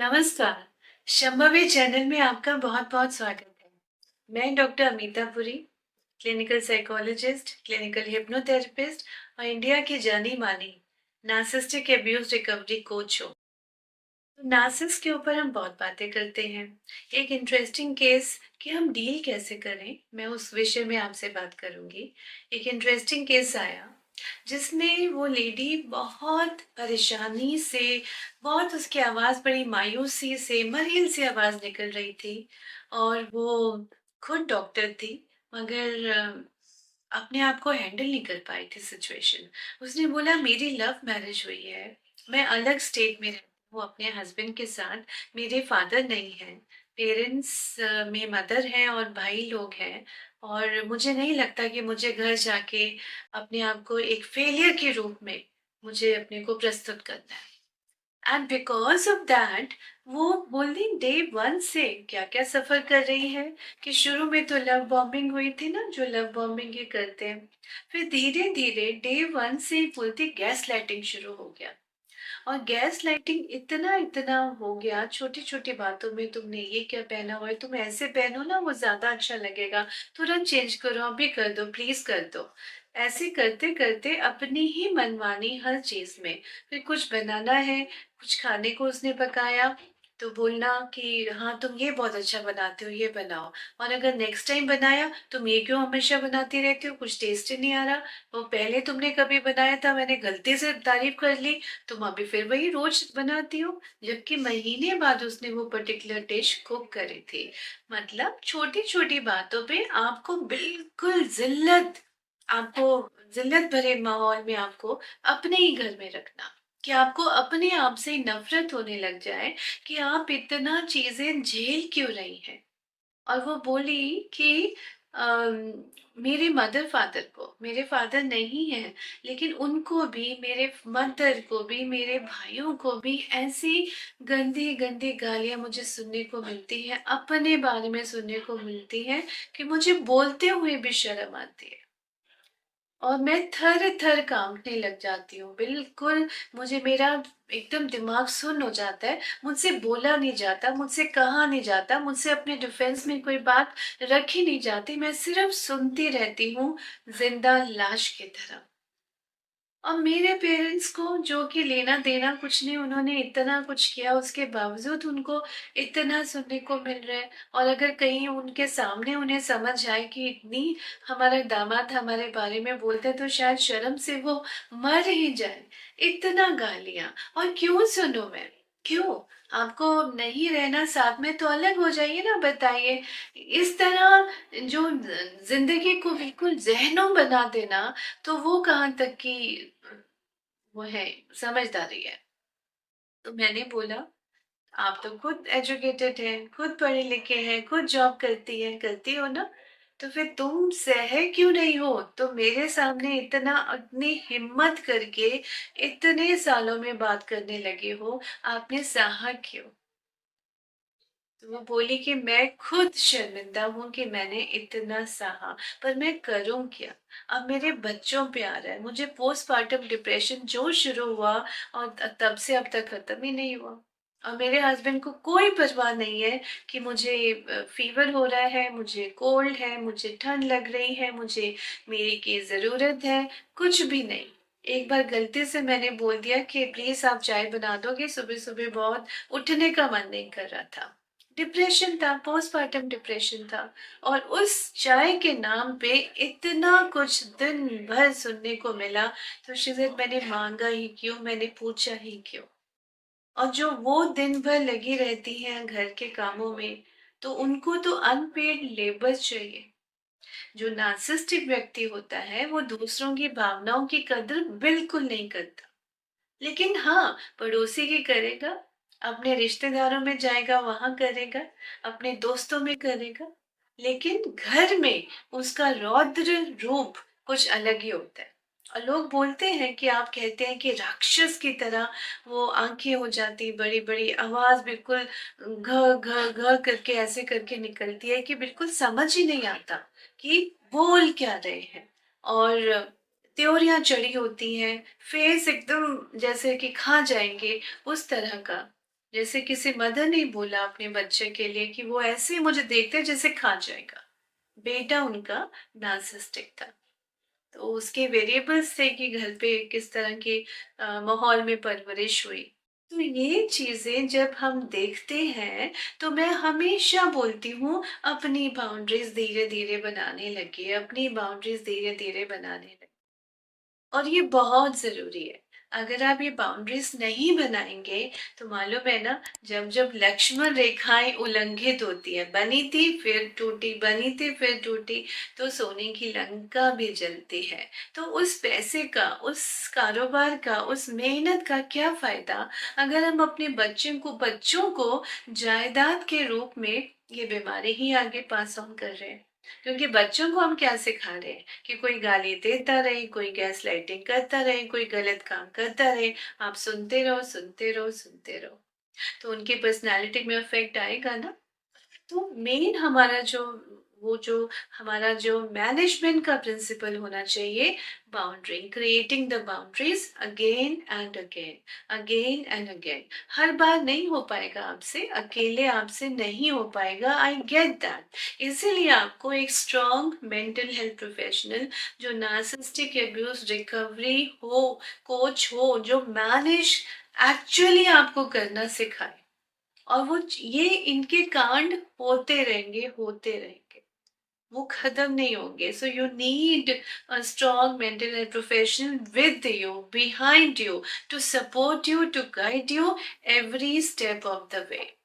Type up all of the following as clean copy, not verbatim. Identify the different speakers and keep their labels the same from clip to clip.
Speaker 1: नमस्कार। शंभवी चैनल में आपका बहुत-बहुत स्वागत है। मैं doctor Amita Puri, clinical psychologist, clinical hypnotherapist और इंडिया की जानी-मानी नार्सिसिस्टिक अब्यूज़ रिकवरी कोच हूँ। तो नार्सिसिस्ट के ऊपर हम बहुत बातें करते हैं। एक इंटरेस्टिंग केस कि हम डील कैसे करें, मैं उस विषय में आपसे बात करूँगी। एक इंटरेस्टिंग केस आया जिसमें वो लेडी बहुत परेशानी से, बहुत उसकी आवाज़ बड़ी मायूसी से, मरीन सी आवाज़ निकल रही थी और वो खुद डॉक्टर थी मगर अपने आप को हैंडल नहीं कर पाई थी सिचुएशन। उसने बोला मेरी लव मैरिज हुई है, मैं अलग स्टेट में रहती हूँ अपने हस्बैंड के साथ, मेरे फादर नहीं हैं, पेरेंट्स में मदर हैं और भाई लोग हैं और मुझे नहीं लगता कि मुझे घर जाके अपने आप को एक फेलियर के रूप में मुझे अपने को प्रस्तुत करना है। एंड बिकॉज ऑफ दैट वो बोली डे वन से क्या क्या सफर कर रही है कि शुरू में तो लव बॉम्बिंग हुई थी ना, जो लव बॉम्बिंग ये करते हैं, फिर धीरे धीरे डे वन से ही बोलती गैस लाइटिंग शुरू हो गया। और गैस लाइटिंग इतना इतना हो गया, छोटी छोटी बातों में तुमने ये क्या पहना हुआ है, तुम ऐसे पहनो ना वो ज्यादा अच्छा लगेगा, तुरंत चेंज करो, अभी कर दो, प्लीज कर दो। ऐसे करते करते अपनी ही मनमानी हर चीज में। फिर कुछ बनाना है, कुछ खाने को उसने पकाया तो बोलना कि हाँ तुम ये बहुत अच्छा बनाते हो, ये बनाओ। और अगर नेक्स्ट टाइम बनाया, तुम ये क्यों हमेशा बनाती रहती हो, कुछ टेस्ट ही नहीं आ रहा, वो पहले तुमने कभी बनाया था, मैंने गलती से तारीफ कर ली, तुम अभी फिर वही रोज बनाती हो। जबकि महीने बाद उसने वो पर्टिकुलर डिश कुक करी थी। मतलब छोटी छोटी बातों पे आपको बिल्कुल जिल्लत भरे माहौल में आपको अपने ही घर में रखना, कि आपको अपने आप से नफरत होने लग जाए कि आप इतना चीजें झेल क्यों रही हैं। और वो बोली कि अम, मेरे फादर नहीं है, लेकिन उनको भी, मेरे मदर को भी, मेरे भाइयों को भी ऐसी गंदी गंदी गालियां मुझे सुनने को मिलती है, अपने बारे में सुनने को मिलती है कि मुझे बोलते हुए भी शर्म आती है। और मैं थर थर कांपने लग जाती हूँ बिल्कुल। मुझे मेरा एकदम दिमाग सुन्न हो जाता है, मुझसे बोला नहीं जाता, मुझसे कहा नहीं जाता, मुझसे अपने डिफेंस में कोई बात रखी नहीं जाती, मैं सिर्फ सुनती रहती हूँ जिंदा लाश की तरह। और मेरे पेरेंट्स को जो कि लेना देना कुछ नहीं, उन्होंने इतना कुछ किया, उसके बावजूद उनको इतना सुनने को मिल रहा है। और अगर कहीं उनके सामने उन्हें समझ आए कि इतनी हमारा दामाद हमारे बारे में बोलते हैं, तो शायद शर्म से वो मर ही जाए। इतना गालियां, और क्यों सुनूं मैं, क्यों? आपको नहीं रहना साथ में तो अलग हो जाइए ना, बताइए। इस तरह जो जिंदगी को बिल्कुल जहनुम बना देना, तो वो कहाँ तक की वो है, समझदारी है। तो मैंने बोला आप तो खुद एजुकेटेड हैं, खुद पढ़े लिखे हैं, खुद जॉब करती हो ना, तो फिर तुम सह क्यों नहीं हो? तो मेरे सामने इतनी हिम्मत करके इतने सालों में बात करने लगे हो, आपने सहा क्यों? तो वो बोली कि मैं खुद शर्मिंदा हूं कि मैंने इतना सहा, पर मैं करूं क्या? अब मेरे बच्चों पे आ रहा है, मुझे पोस्टमार्टम डिप्रेशन जो शुरू हुआ और तब से अब तक खत्म ही नहीं हुआ। और मेरे हस्बैंड को कोई परवाह नहीं है कि मुझे फीवर हो रहा है, मुझे कोल्ड है, मुझे ठंड लग रही है, मुझे मेरी की जरूरत है, कुछ भी नहीं। एक बार गलती से मैंने बोल दिया कि प्लीज आप चाय बना दोगे, सुबह सुबह बहुत उठने का मन नहीं कर रहा था। डिप्रेशन था, पोस्टमार्टम डिप्रेशन था। और उस चाय के नाम पे इतना कुछ दिन भर सुनने को मिला। तो शिजत मैंने मांगा ही क्यों, मैंने पूछा ही क्यों? और जो वो दिन भर लगी रहती हैं घर के कामों में, तो उनको तो अनपेड लेबर चाहिए। जो नार्सिसिस्टिक व्यक्ति होता है वो दूसरों की भावनाओं की कदर बिल्कुल नहीं करता, लेकिन हाँ पड़ोसी की करेगा, अपने रिश्तेदारों में जाएगा वहां करेगा, अपने दोस्तों में करेगा। लेकिन घर में उसका रौद्र रूप कुछ अलग ही होता है। और लोग बोलते हैं कि आप कहते हैं कि राक्षस की तरह वो आंखें हो जाती बड़ी बड़ी, आवाज बिल्कुल घ घ घ करके ऐसे करके निकलती है कि बिल्कुल समझ ही नहीं आता कि बोल क्या रहे हैं। और त्योरियां चढ़ी होती हैं, फेस एकदम जैसे कि खा जाएंगे, उस तरह का। जैसे किसी मदर ने बोला अपने बच्चे के लिए कि वो ऐसे ही मुझे देखते जैसे खा जाएगा। बेटा उनका नार्सिसिस्टिक था। तो उसके वेरिएबल्स थे कि घर पे किस तरह के माहौल में परवरिश हुई। तो ये चीजें जब हम देखते हैं तो मैं हमेशा बोलती हूँ अपनी बाउंड्रीज धीरे धीरे बनाने लगे, अपनी बाउंड्रीज धीरे धीरे बनाने लगे। और ये बहुत ज़रूरी है। अगर आप ये बाउंड्रीज़ नहीं बनाएँगे, तो मालूम है ना, जब-जब लक्ष्मण रेखाएँ उल्लंघित होती हैं, बनी थी फिर टूटी, बनी थी फिर टूटी, तो सोने की लंका भी जलती है। तो उस पैसे का, उस कारोबार का, उस मेहनत का क्या फ़ायदा, अगर हम अपने बच्चों को जायदाद के रूप में ये बीमारी ही आगे पास ऑन कर रहे हैं। क्योंकि बच्चों को हम क्या सिखा रहे हैं कि कोई गाली देता रहे, कोई गैस लाइटिंग करता रहे, कोई गलत काम करता रहे, आप सुनते रहो, सुनते रहो, सुनते रहो। तो उनकी पर्सनैलिटी में इफ़ेक्ट आएगा ना। तो मेन हमारा जो हमारा जो मैनेजमेंट का प्रिंसिपल होना चाहिए, boundary, creating the boundaries again and again, again and again. हर बार नहीं हो पाएगा आपसे, अकेले आपसे नहीं हो पाएगा, आई गेट दैट। इसीलिए आपको एक स्ट्रॉन्ग मेंटल हेल्थ प्रोफेशनल जो नार्सिसिस्टिक अब्यूज रिकवरी हो, कोच हो, जो मैनेज एक्चुअली आपको करना सिखाए। और ये इनके कांड होते रहेंगे, होते रहेंगे, वो खत्म नहीं होंगे। So you need a strong mental health professional with you, behind you, to support you, to guide you every step of the way.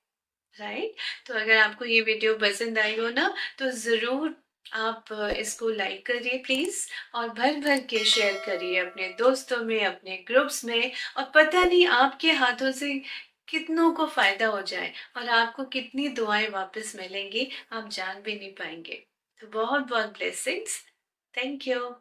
Speaker 1: Right. तो अगर आपको ये वीडियो पसंद आई हो ना, तो जरूर आप इसको लाइक करिए प्लीज, और भर भर के शेयर करिए अपने दोस्तों में, अपने ग्रुप्स में। और पता नहीं आपके हाथों से कितनों को फायदा हो जाए और आपको कितनी दुआएं वापस मिलेंगी, आप जान भी नहीं पाएंगे। तो बहुत बहुत ब्लेसिंग्स। Thank you.